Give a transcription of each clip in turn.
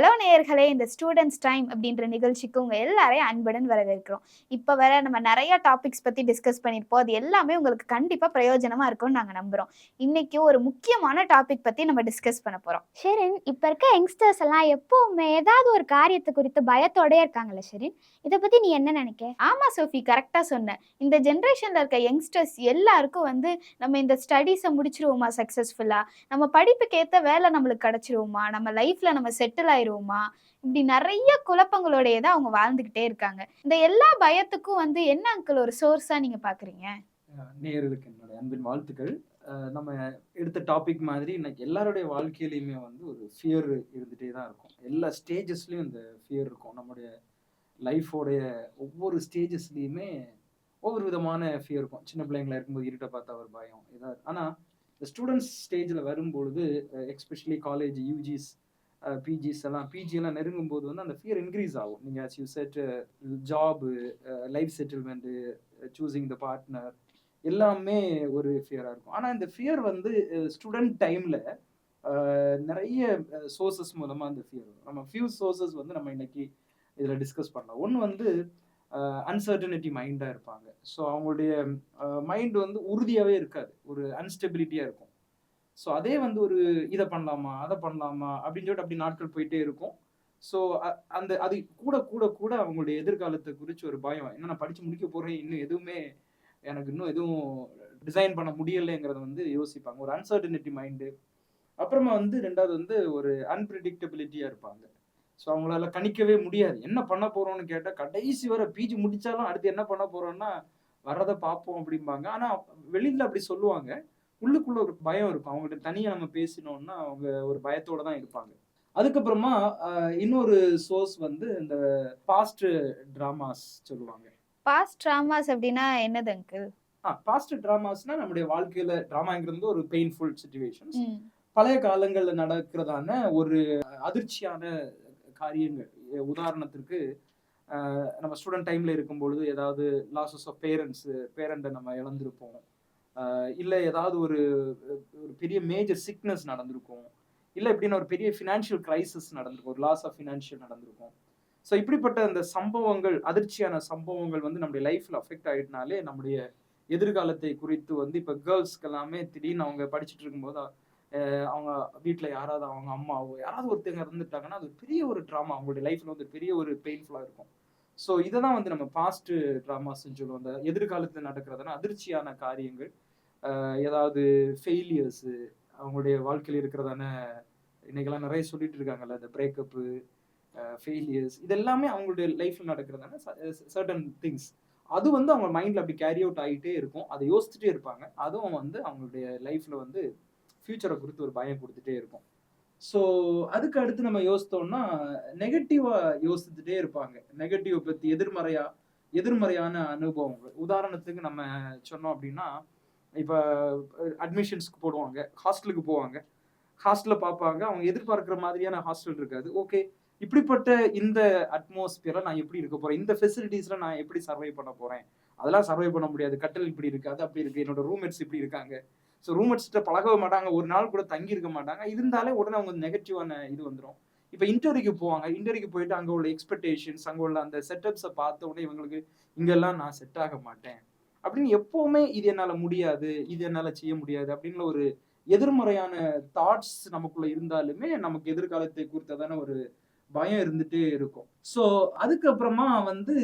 Hello நேயர்களே! இந்த students time அப்படின்ற நிகழ்ச்சிக்கு உங்க எல்லாரையும் அன்புடன் வரவேற்கிறோம். இப்ப வர நம்ம நெறைய டாபிக்ஸ் பத்தி டிஸ்கஸ் பண்ணியிருப்போம். அது எல்லாமே உங்களுக்கு கண்டிப்பா பிரயோஜனமா இருக்கும்னு நாங்க நம்புறோம். இன்னைக்கு ஒரு முக்கியமான டாபிக் பத்தி நம்ம டிஸ்கஸ் பண்ண போறோம். ஷெரின், இப்ப இருக்க யங்ஸ்டர்ஸ் எல்லாம் எப்பவுமே ஏதாவது ஒரு காரியத்தை குறித்து பயத்தோடயே இருக்காங்கல்ல ஷெரின். இத பத்தி நீ என்ன நினைக்க? ஆமா சோஃபி, கரெக்ட்டா சொன்ன. இந்த ஜெனரேஷன்ல இருக்க யங்ஸ்டர்ஸ் எல்லாருக்கும் நம்ம இந்த ஸ்டடீஸ முடிச்சுருவோமா சக்சஸ்ஃபுல்லா? நம்ம படிப்புக்கு ஏத்த வேலை நம்மளுக்கு கிடைச்சிருமா? நம்ம லைஃப்ல நம்ம செட்டில் ஆயிருவோமா? இப்படி நெறைய குழப்பங்களோடயே தான் அவங்க வாழ்ந்துகிட்டே இருக்காங்க. இந்த எல்லா பயத்துக்கும் என்ன அங்கிள் ஒரு சோர்ஸா நீங்க பார்க்குறீங்க? நேயர்களுக்கு என்னுடைய அன்பின் வாழ்த்துக்கள். நம்ம எடுத்த டாபிக் மாதிரி இன்னைக்கு எல்லாருடைய வாழ்க்கையிலயுமே வந்து ஒரு ஃபியர் இருந்துட்டே தான் இருக்கும். எல்லா ஸ்டேஜஸ்லயும் இந்த ஃபியர் இருக்கும். நம்முடைய லைஃபோடைய ஒவ்வொரு ஸ்டேஜஸ்லயுமே ஒவ்வொரு விதமான ஃபியர் இருக்கும். சின்ன பிள்ளைங்களா இருக்கும்போது இருட்ட பார்த்தா ஒரு பயம். ஆனா இந்த ஸ்டூடண்ட்ஸ் ஸ்டேஜ்ல வரும்பொழுது எஸ்பெஷலி காலேஜ் யூஜிஸ், பிஜிஸ் எல்லாம் பிஜி எல்லாம் நெருங்கும்போது வந்து அந்த ஃபியர் இன்க்ரீஸ் ஆகும். நீங்க as you said job, life settlement, choosing the partner எல்லாமே ஒரு ஃபியரா இருக்கும். ஆனா இந்த ஃபியர் வந்து ஸ்டூடண்ட் டைம்ல நிறைய சோர்சஸ் மூலமா அந்த ஃபியர் வரும். நம்ம ஃபியூ சோர்சஸ் வந்து நம்ம இன்னைக்கு இதுல டிஸ்கஸ் பண்ணலாம். ஒன்று வந்து அன்சர்டனிட்டி மைண்டா இருப்பாங்க. ஸோ அவங்களுடைய மைண்ட் வந்து உறுதியாவே இருக்காது, ஒரு அன்ஸ்டெபிலிட்டியா இருக்கும். ஸோ அதே வந்து ஒரு இதை பண்ணலாமா அதை பண்ணலாமா அப்படின்னு சொல்லிட்டு அப்படி நாட்கள் போயிட்டே இருக்கும். ஸோ அந்த அது கூட கூட கூட அவங்களுடைய எதிர்காலத்தை குறித்து ஒரு பயம், என்ன நான் படிச்சு முடிக்க போறேன், எனக்கு இன்னும் எதுவும் டிசைன் பண்ண முடியலைங்கிறத வந்து யோசிப்பாங்க. ஒரு அன்சர்டனிட்டி மைண்டு. அப்புறமா வந்து ரெண்டாவது வந்து ஒரு அன்பிரிடிக்டபிலிட்டியா இருப்பாங்க. ஸோ அவங்களால கணிக்கவே முடியாது. என்ன பண்ண போறோம்னு கேட்டா கடைசி வரை பிஜி முடிச்சாலும் அடுத்து என்ன பண்ண போறோம்னா வரதை பார்ப்போம் அப்படிம்பாங்க. ஆனா வெளியில அப்படி சொல்லுவாங்க, உள்ளுக்குள்ள ஒரு பயம் இருக்கும். அவங்கள்ட்ட தனியா நம்ம பேசினோம்னா அவங்க ஒரு பயத்தோட தான் இருப்பாங்க. அதுக்கப்புறமா இன்னொரு சோர்ஸ் வந்து இந்த பாஸ்ட் டிராமாஸ் சொல்லுவாங்க. பாஸ்ட் ட்ராமாஸ் அப்படின்னா என்னது அங்கிள்? பாஸ்ட் டிராமாஸ்னா நம்முடைய வாழ்க்கையில டிராமாங்கிறது ஒரு பெயின்ஃபுல் சிச்சுவேஷன்ஸ். பழைய காலங்கள்ல நடக்கிறதான ஒரு அதிர்ச்சியான காரியங்கள். உதாரணத்திற்கு நம்ம ஸ்டூடெண்ட் டைம்ல இருக்கும் பொழுது ஏதாவது லாசஸ் ஆஃப் பேரண்ட்டை நம்ம இழந்திருப்போம். இல்லை ஏதாவது ஒரு பெரிய மேஜர் சிக்னஸ் நடந்திருக்கும். இல்லை எப்படின்னா ஒரு பெரிய ஃபினான்ஷியல் கிரைசிஸ் நடந்திருக்கும், ஒரு லாஸ் ஆஃப் ஃபினான்ஷியல் நடந்திருக்கும். ஸோ இப்படிப்பட்ட அந்த சம்பவங்கள், அதிர்ச்சியான சம்பவங்கள் வந்து நம்முடைய லைஃப்ல அஃபெக்ட் ஆகிட்டனாலே நம்முடைய எதிர்காலத்தை குறித்து வந்து இப்போ கேர்ள்ஸ்க்கு எல்லாமே திடீர்னு அவங்க படிச்சுட்டு இருக்கும்போது அவங்க வீட்டில் யாராவது அவங்க அம்மாவோ யாராவது ஒருத்தங்க இருந்துட்டாங்கன்னா அது பெரிய ஒரு ட்ராமா, அவங்களுடைய லைஃப்ல வந்து பெரிய ஒரு பெயின்ஃபுல்லாக இருக்கும். ஸோ இதை தான் வந்து நம்ம பாஸ்ட் ட்ராமாஸ்ன்னு சொல்லுவோம். அந்த எதிர்காலத்தில் நடக்கிறதுனா அதிர்ச்சியான காரியங்கள், ஏதாவது ஃபெயிலியர்ஸு, அவங்களுடைய வாழ்க்கையில் இருக்கிறதான இன்னைக்கெல்லாம் நிறைய சொல்லிட்டு இருக்காங்கல்ல, இந்த பிரேக்கப்பு, ஃபெயிலியர்ஸ், இது எல்லாமே அவங்களுடைய லைஃப்ல நடக்கிறதான சர்டன் திங்ஸ். அது வந்து அவங்க மைண்ட்ல அப்படி கேரி அவுட் ஆகிட்டே இருக்கும். அதை யோசிச்சுட்டே இருப்பாங்க. அதுவும் வந்து அவங்களுடைய லைஃப்ல வந்து ஃபியூச்சரை குறித்து ஒரு பயம் கொடுத்துட்டே இருக்கும். ஸோ அதுக்கு அடுத்து நம்ம யோசித்தோம்னா நெகட்டிவா யோசிச்சுட்டே இருப்பாங்க. நெகட்டிவ் பத்தி எதிர்மறையான அனுபவங்கள். உதாரணத்துக்கு நம்ம சொன்னோம் அப்படின்னா, இப்போ அட்மிஷன்ஸ்க்கு போடுவாங்க, ஹாஸ்டலுக்கு போவாங்க. ஹாஸ்டல்ல பார்ப்பாங்க, அவங்க எதிர்பார்க்கிற மாதிரியான ஹாஸ்டல் இருக்காது. ஓகே, இப்படிப்பட்ட இந்த அட்மாஸ்பியர்ல நான் எப்படி இருக்க போறேன், இந்த ஃபெசிலிட்டிஸ்ல நான் எப்படி சர்வை பண்ண போறேன், அதெல்லாம் சர்வை பண்ண முடியாது. கட்டல் இப்படி இருக்கு, அது அப்படி இருக்கு, என்னோட ரூம்மேட்ஸ் இப்படி இருக்காங்க. ஸோ ரூம்மேட்ஸ்கிட்ட பழகவே மாட்டாங்க, ஒரு நாள் கூட தங்கி இருக்க மாட்டாங்க. இருந்தாலே உடனே அவங்க நெகட்டிவான இது வந்துடும். இப்போ இன்டர்வியூக்கு போவாங்க, இன்டர்வியூக்கு போயிட்டு அங்கே உள்ள எக்ஸ்பெக்டேஷன்ஸ், அங்கே உள்ள அந்த செட்டப்ஸை பார்த்த உடனே இவங்களுக்கு இங்கெல்லாம் நான் செட் ஆக மாட்டேன் அப்படின்னு எப்பவுமே இது என்னால் முடியாது, இது என்னால் செய்ய முடியாது அப்படின்னு ஒரு எதிர்மறையான தாட்ஸ் நமக்குள்ள இருந்தாலுமே நமக்கு எதிர்காலத்தை குறித்ததான ஒரு பயம் இருந்துட்டே இருக்கும். ஸோ அதுக்கப்புறமா வந்து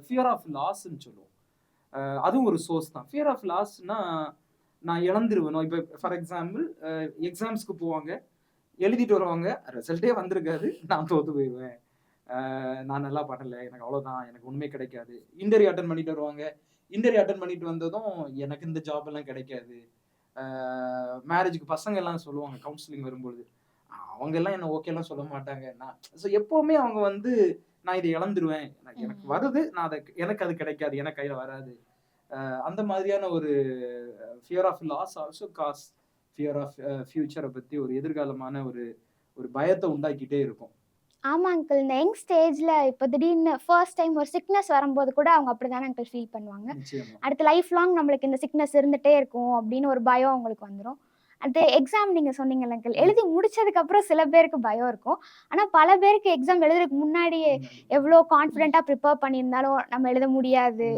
ஃபியர் ஆஃப் லாஸ்ன்னு சொல்லுவோம். அதுவும் ஒரு சோர்ஸ் தான். ஃபியர் ஆஃப் லாஸ்னா நான் இழந்துருவேணும். இப்போ ஃபார் எக்ஸாம்பிள் எக்ஸாம்ஸ்க்கு போவாங்க, எழுதிட்டு வருவாங்க, ரிசல்ட்டே வந்திருக்காது, நான் தோத்து போயிடுவேன், நான் நல்லா பண்ணலை, எனக்கு அவ்வளோதான், எனக்கு ஒன்றுமே கிடைக்காது. இன்டர்வியூ அட்டன் பண்ணிட்டு வருவாங்க, இன்டர்வியூ அட்டன் பண்ணிட்டு வந்ததும் எனக்கு இந்த ஜாப் எல்லாம் கிடைக்காது. மேரேஜுக்கு பசங்க எல்லாம் சொல்லுவாங்க கவுன்சிலிங் வரும்பொழுது, அவங்க எல்லாம் என்ன ஓகேலாம் சொல்ல மாட்டாங்க. ஸோ எப்பவுமே அவங்க வந்து நான் இதை இழந்துருவேன், எனக்கு வருது, எனக்கு அது கிடைக்காது, எனக்கு கையில் வராது. அந்த மாதிரியான ஒரு fear of loss also cause fear of ஃபியூச்சரை பற்றி ஒரு எதிர்காலமான ஒரு பயத்தை உண்டாக்கிட்டே இருக்கும். ஆமா அங்கிள், இந்த யங் ஸ்டேஜ்ல இப்போ திடீர்னு ஃபர்ஸ்ட் டைம் ஒரு சிக்னஸ் வரும்போது கூட அவங்க அப்படிதானே அங்கிள் ஃபீல் பண்ணுவாங்க. அடுத்து லைஃப் லாங் நம்மளுக்கு இந்த சிக்னஸ் இருந்துட்டே இருக்கும் அப்படின்னு ஒரு பயம் அவங்களுக்கு வந்துடும். அந்த எக்ஸாம் நீங்க சொன்னீங்கல்ல அங்கிள், எழுதி முடிச்சதுக்கு அப்புறம் சில பேருக்கு பயம் இருக்கும். ஆனா பல பேருக்கு எக்ஸாம் எழுதுறதுக்கு முன்னாடியே எவ்வளோ கான்ஃபிடென்ட்டா ப்ரிப்பேர் பண்ணியிருந்தாலும் நம்ம எழுத முடியாது,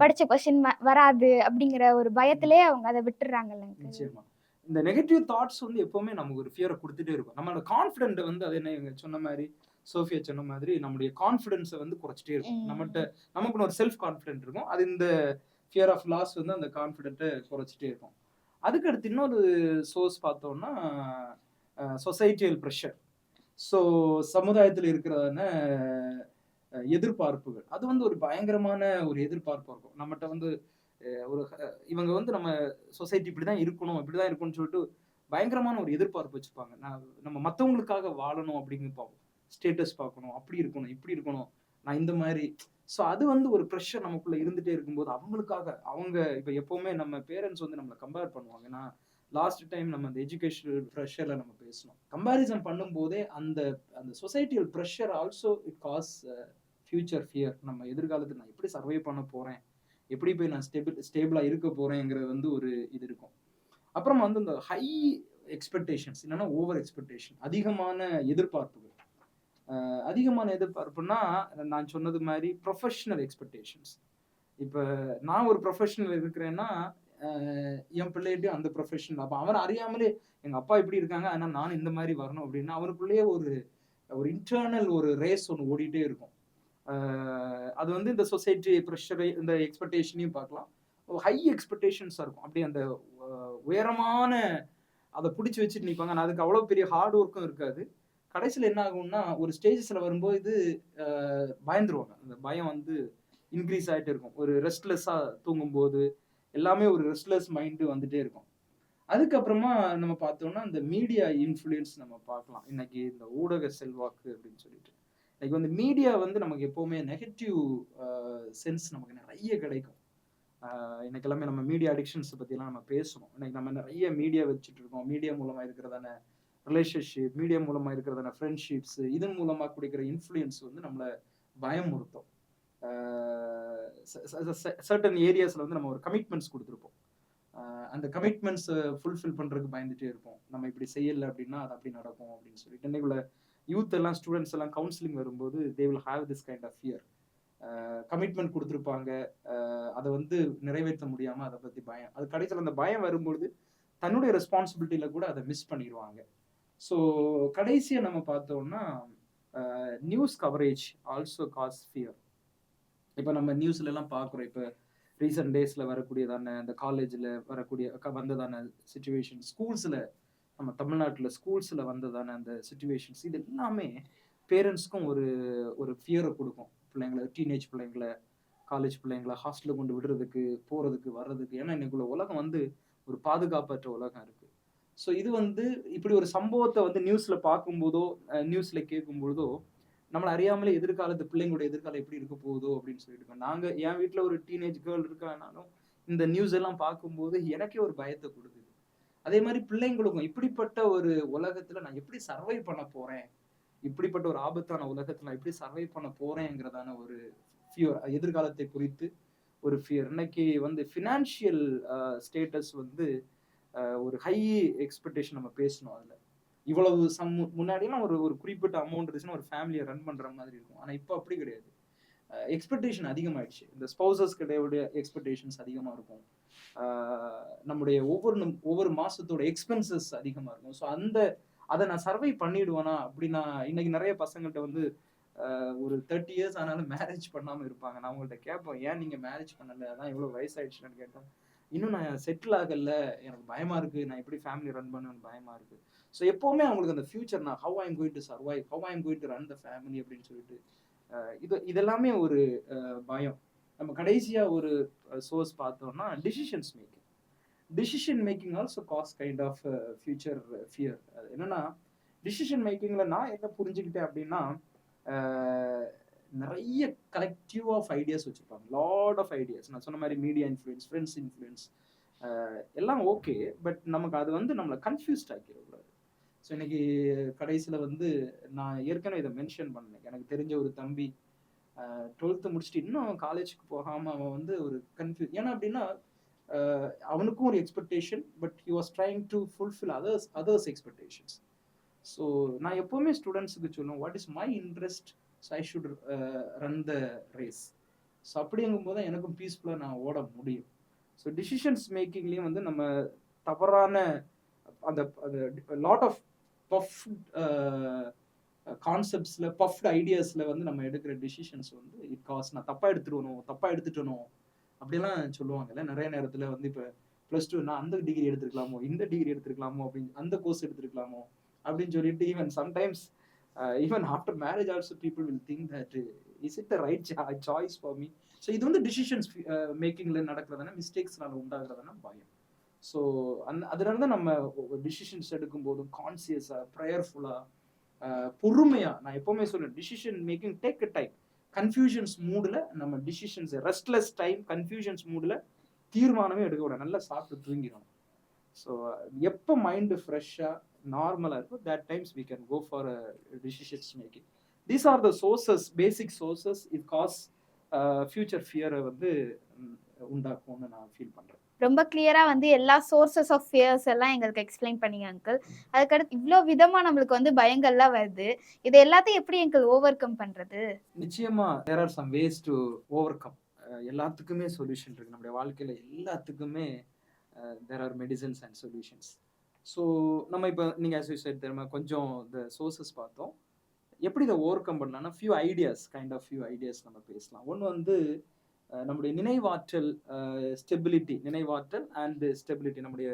படிச்ச கொஸ்டின் வராது அப்படிங்கிற ஒரு பயத்திலே அவங்க அத விட்டுர்றாங்கல்ல அங்கிள். நிச்சயமா. இந்த நெகட்டிவ் தாட்ஸ் வந்து எப்பவுமே நமக்கு ஒரு ஃபியரை கொடுத்துட்டே இருக்கும். நம்மளோட கான்ஃபிடென்ட் வந்து அது என்ன இவங்க சொன்ன மாதிரி, சோஃபியா சொன்ன மாதிரி நம்மளுடைய கான்ஃபிடென்ஸை வந்து குறைச்சிட்டே இருக்கும். நமக்குன்னு ஒரு செல்ஃப் கான்ஃபிடென்ட் இருக்கும். அது இந்த ஃபியர் ஆஃப் லாஸ் வந்து அந்த கான்ஃபிடென்ட்டை குறைச்சிட்டே இருக்கும். அதுக்கு அடுத்து இன்னொரு சோர்ஸ் பார்த்தோம்னா சொசைட்டியல் ப்ரெஷர். ஸோ சமுதாயத்தில் இருக்கிறதான எதிர்பார்ப்புகள், அது வந்து ஒரு பயங்கரமான ஒரு எதிர்பார்ப்பு இருக்கும். நம்மகிட்ட வந்து ஒரு இவங்க வந்து நம்ம சொசைட்டி இப்படிதான் இருக்கணும், இப்படிதான் இருக்கணும்னு சொல்லிட்டு பயங்கரமான ஒரு எதிர்பார்ப்பு வச்சுப்பாங்க. நம்ம மற்றவங்களுக்காக வாழணும் அப்படின்னு பார்ப்போம். ஸ்டேட்டஸ் பார்க்கணும், அப்படி இருக்கணும், இப்படி இருக்கணும், நான் இந்த மாதிரி. ஸோ அது வந்து ஒரு ப்ரெஷர் நமக்குள்ள இருந்துட்டே இருக்கும்போது அவங்களுக்காக அவங்க இப்போ எப்பவுமே நம்ம பேரண்ட்ஸ் வந்து நம்மளை கம்பேர் பண்ணுவாங்க. நான் லாஸ்ட் டைம் நம்ம அந்த எஜுகேஷனல் ப்ரெஷர்ல நம்ம பேசணும். கம்பேரிசன் பண்ணும்போதே அந்த அந்த சொசைட்டியல் pressure also it cause future fear. நம்ம எதிர்காலத்தில் நான் எப்படி சர்வை பண்ண போறேன், எப்படி போய் நான் ஸ்டேபிளா இருக்க போறேங்கிறது வந்து ஒரு இது இருக்கும். அப்புறம் வந்து இந்த ஹை எக்ஸ்பெக்டேஷன்ஸ், இல்லைன்னா ஓவர் எக்ஸ்பெக்டேஷன், அதிகமான எதிர்பார்ப்புகள். அதிகமான எதிர்பார்ப்புன்னா நான் சொன்னது மாதிரி ப்ரொஃபஷனல் எக்ஸ்பெக்டேஷன்ஸ். இப்போ நான் ஒரு ப்ரொஃபஷனல் இருக்கிறேன்னா என் பிள்ளைகிட்டையும் அந்த ப்ரொஃபஷனல், அப்போ அவர் அறியாமலே எங்கள் அப்பா இப்படி இருக்காங்க அதனால் நானும் இந்த மாதிரி வரணும் அப்படின்னா அவருக்குள்ளேயே ஒரு ஒரு இன்டர்னல் ஒரு ரேஸ் ஒன்று ஓடிட்டே இருக்கும். அது வந்து இந்த சொசைட்டி ப்ரெஷரை இந்த எக்ஸ்பெக்டேஷனையும் பார்க்கலாம். ஹை எக்ஸ்பெக்டேஷன்ஸாக இருக்கும். அப்படியே அந்த உயரமான அதை பிடிச்சி வச்சுட்டு நிற்பாங்க. ஆனால் அதுக்கு அவ்வளோ பெரிய ஹார்ட் ஒர்க்கும் இருக்காது. கடைசியில் என்ன ஆகும்னா ஒரு ஸ்டேஜஸில் வரும்போது பயந்துருவாங்க. அந்த பயம் வந்து இன்க்ரீஸ் ஆகிட்டே இருக்கும். ஒரு ரெஸ்ட்லெஸ்ஸாக தூங்கும்போது எல்லாமே ஒரு ரெஸ்ட்லெஸ் மைண்டு வந்துட்டே இருக்கும். அதுக்கப்புறமா நம்ம பார்த்தோம்னா இந்த மீடியா இன்ஃப்ளூயன்ஸ் நம்ம பார்க்கலாம். இன்னைக்கு இந்த ஊடக செல்வாக்கு அப்படின்னு சொல்லிட்டு இன்னைக்கு வந்து மீடியா வந்து நமக்கு எப்போவுமே நெகட்டிவ் சென்ஸ் நமக்கு நிறைய கிடைக்கும். இன்னைக்கு எல்லாமே நம்ம மீடியா அடிக்ஷன்ஸ் பற்றிலாம் நம்ம பேசணும். இன்னைக்கு நம்ம நிறைய மீடியா வச்சுட்டு இருக்கோம். மீடியா மூலமாக இருக்கிறதான ரிலேஷன்ஷிப், மீடியா மூலமாக இருக்கிறதான ஃப்ரெண்ட்ஷிப்ஸ், இதன் மூலமாக கொடுக்குற இன்ஃப்ளூயன்ஸ் வந்து நம்மளை பயமுறுத்தும். சர்டன் ஏரியாஸில் வந்து நம்ம ஒரு கமிட்மெண்ட்ஸ் கொடுத்துருப்போம். அந்த கமிட்மெண்ட்ஸை ஃபுல்ஃபில் பண்ணுறதுக்கு பயந்துட்டே இருப்போம். நம்ம இப்படி செய்யலை அப்படின்னா அது அப்படி நடக்கும் அப்படின்னு சொல்லிட்டு இன்னைக்குள்ள யூத் எல்லாம் ஸ்டூடெண்ட்ஸ் எல்லாம் கவுன்சிலிங் வரும்போது they will have this kind of fear. Commitment கொடுத்துருப்பாங்க, அதை வந்து நிறைவேற்ற முடியாமல் அதை பற்றி பயம். அது கடைசியில் அந்த பயம் வரும்பொழுது தன்னுடைய ரெஸ்பான்சிபிலிட்டியில் கூட அதை மிஸ் பண்ணிடுவாங்க. ஸோ கடைசியாக நம்ம பார்த்தோம்னா news coverage also cause fear. இப்போ நம்ம நியூஸ்லலாம் பார்க்குறோம். இப்போ ரீசெண்ட் டேஸில் வரக்கூடியதான அந்த காலேஜில் வந்ததான சுச்சுவேஷன், ஸ்கூல்ஸில் நம்ம தமிழ்நாட்டில் ஸ்கூல்ஸில் வந்ததான அந்த சுச்சுவேஷன்ஸ், இது எல்லாமே பேரண்ட்ஸ்க்கும் ஒரு ஒரு ஃபியரை கொடுக்கும். பிள்ளைங்களை, டீனேஜ் பிள்ளைங்களை, காலேஜ் பிள்ளைங்களை ஹாஸ்டலில் கொண்டு விடுறதுக்கு, போகிறதுக்கு, வர்றதுக்கு. ஏன்னா இன்னைக்குள்ள உலகம் வந்து ஒரு பாதுகாப்பற்ற உலகம் இருக்குது. ஸோ இது வந்து இப்படி ஒரு சம்பவத்தை வந்து நியூஸில் பார்க்கும்போதோ நியூஸில் கேட்கும்போதோ நம்மளை அறியாமலே எதிர்காலத்து பிள்ளைங்களோட எதிர்காலம் எப்படி இருக்க போகுதோ அப்படின்னு சொல்லிட்டு நாங்கள் என் வீட்டில் ஒரு டீனேஜ் கேர்ள் இருக்கானாலும் இந்த நியூஸ் எல்லாம் பார்க்கும்போது எனக்கே ஒரு பயத்தை கொடுக்குது. அதே மாதிரி பிள்ளைங்களுக்கும் இப்படிப்பட்ட ஒரு உலகத்தில் நான் எப்படி சர்வை பண்ண போகிறேன், இப்படிப்பட்ட ஒரு ஆபத்தான உலகத்தில் நான் எப்படி சர்வை பண்ண போகிறேங்கிறதான ஒரு ஃபியர், எதிர்காலத்தை குறித்து ஒரு ஃபியர். இன்னைக்கு வந்து ஃபினான்ஷியல் ஸ்டேட்டஸ் வந்து ஒரு ஹை எக்ஸ்பெக்டேஷன் நம்ம பேசணும். அதில் இவ்வளவு முன்னாடியெல்லாம் ஒரு ஒரு குறிப்பிட்ட அமௌண்ட் இருந்துச்சுன்னா ஒரு ஃபேமிலியை ரன் பண்ணுற மாதிரி இருக்கும். ஆனால் இப்போ அப்படி கிடையாது. எக்ஸ்பெக்டேஷன் அதிகமாகிடுச்சு. இந்த ஸ்பௌசஸ் கிடையாது, எக்ஸ்பெக்டேஷன்ஸ் அதிகமாக இருக்கும். நம்முடைய ஒவ்வொரு மாதத்தோட எக்ஸ்பென்சஸ் அதிகமாக இருக்கும். ஸோ அதை நான் சர்வை பண்ணிடுவேனா அப்படின்னா இன்னைக்கு நிறைய பசங்கள்கிட்ட வந்து ஒரு 30 years ஆனாலும் மேரேஜ் பண்ணாமல் இருப்பாங்க. நான் அவங்கள்ட்ட கேட்போம், ஏன் நீங்கள் மேரேஜ் பண்ணலை, அதான் எவ்வளோ வயசாகிடுச்சுன்னு கேட்டேன். இன்னும் நான் செட்டில் ஆகல, எனக்கு பயமாக இருக்குது, நான் எப்படி ஃபேமிலி ரன் பண்ணுவேன்னு பயமாக இருக்குது. ஸோ எப்போவுமே அவங்களுக்கு அந்த ஃபியூச்சர், நான் how I am going to survive, how I am going to run the family அப்படின்னு சொல்லிட்டு இதெல்லாமே ஒரு பயம். நம்ம கடைசியாக ஒரு சோர்ஸ் பார்த்தோம்னா decision making also cause kind of future fear. அது என்னன்னா டிசிஷன் மேக்கிங்கில் நான் என்ன புரிஞ்சுக்கிட்டேன் அப்படின்னா நிறைய கலெக்டிவ் ஆஃப் ஐடியாஸ் வச்சுருப்பாங்க, லாட் ஆஃப் ஐடியாஸ். நான் சொன்ன மாதிரி மீடியா இன்ஃப்ளூயன்ஸ், ஃப்ரெண்ட்ஸ் இன்ஃப்ளூயன்ஸ் எல்லாம் ஓகே, பட் நமக்கு அது வந்து நம்மளை கன்ஃபியூஸ்ட் ஆக்கிடக்கூடாது. ஸோ இன்னைக்கு கடைசியில் வந்து நான் ஏற்கனவே இதை மென்ஷன் பண்ணேன். எனக்கு தெரிஞ்ச ஒரு தம்பி 12th முடிச்சுட்டு இன்னும் காலேஜுக்கு போகாமல் அவன் வந்து ஒரு ஏன்னா அப்படின்னா அவனுக்கும் ஒரு expectation, but he was trying to fulfil others expectations. So நான் எப்போவுமே ஸ்டூடெண்ட்ஸுக்கு சொல்லுவேன், what is my interest, so I should run the race. So அப்படிங்கும்போது தான் எனக்கும் பீஸ்ஃபுல்லாக நான் ஓட முடியும். ஸோ டிசிஷன்ஸ் மேக்கிங்லேயும் வந்து நம்ம தவறான அந்த லாட் ஆஃப் பஃப் கான்செப்ட்ஸில், பஃப்டு ஐடியாஸில் வந்து நம்ம எடுக்கிற டிசிஷன்ஸ் வந்து நான் தப்பாக எடுத்துட்டணும் அப்படிலாம் சொல்லுவாங்கல்ல நிறைய நேரத்தில். வந்து இப்போ +2 நான் அந்த டிகிரி எடுத்துருக்கலாமோ, இந்த டிகிரி எடுத்துருக்கலாமோ, அப்படின்னு அந்த கோர்ஸ் எடுத்துருக்கலாமோ அப்படின்னு சொல்லிட்டு, even sometimes even after marriage also people will think that is it the right choice for me. So இது வந்து டிசிஷன்ஸ் மேக்கிங்கில் நடக்கிறதான மிஸ்டேக்ஸ்னால உண்டாகிறதான பயம். ஸோ அதனால தான் நம்ம டிசிஷன்ஸ் எடுக்கும்போதும் கான்சியஸாக, ப்ரேயர்ஃபுல்லாக, பொறுமையாக, நான் எப்போவுமே சொல்லுவேன், decision making take a time. Confusions மூடில் நம்ம டிசிஷன்ஸ், ரெஸ்ட்லெஸ் டைம், கன்ஃபியூஷன்ஸ் மூடில் தீர்மானமே எடுக்கக்கூடாது. நல்லா சாப்பிட்டு தூங்கிடணும். ஸோ எப்போ மைண்டு ஃப்ரெஷ்ஷாக நார்மலாக இருக்கும், that times we can go for decisions making. These are the sources, basic sources it cause future ஃபியரை வந்து உண்டாக்கும்னு நான் ஃபீல் பண்ணுறேன். ரொம்ப கிளியரா வந்து எல்லா சோர்சஸ் ஆஃப் ஃபியர்ஸ் எல்லாம் எங்களுக்கு எக்ஸ்பிளைன் பண்ணீங்க அங்கிள். அதுக்கடுத்து இவ்வளோ விதமா நம்மளுக்கு வந்து பயங்கள்லாம் வருது, இது எல்லாத்தையும் எப்படி அங்கிள் ஓவர் கம் பண்றது? நிச்சயமா there are some ways to overcome. எல்லாத்துக்குமே சொல்யூஷன் இருக்கு நம்முடைய வாழ்க்கையில. எல்லாத்துக்குமே there are medicines and solutions. So நம்ம இப்போ நீங்கள் as you said தெரியுமா, கொஞ்சம் இந்த சோர்சஸ் பார்த்தோம். எப்படி இதை ஓவர் கம் பண்ணலாம்னா ஃபியூ ஐடியாஸ் நம்ம பேசலாம். ஒன்று வந்து நம்முடைய நினைவாற்றல், நினைவாற்றல் அண்ட் ஸ்டெபிலிட்டி, நம்முடைய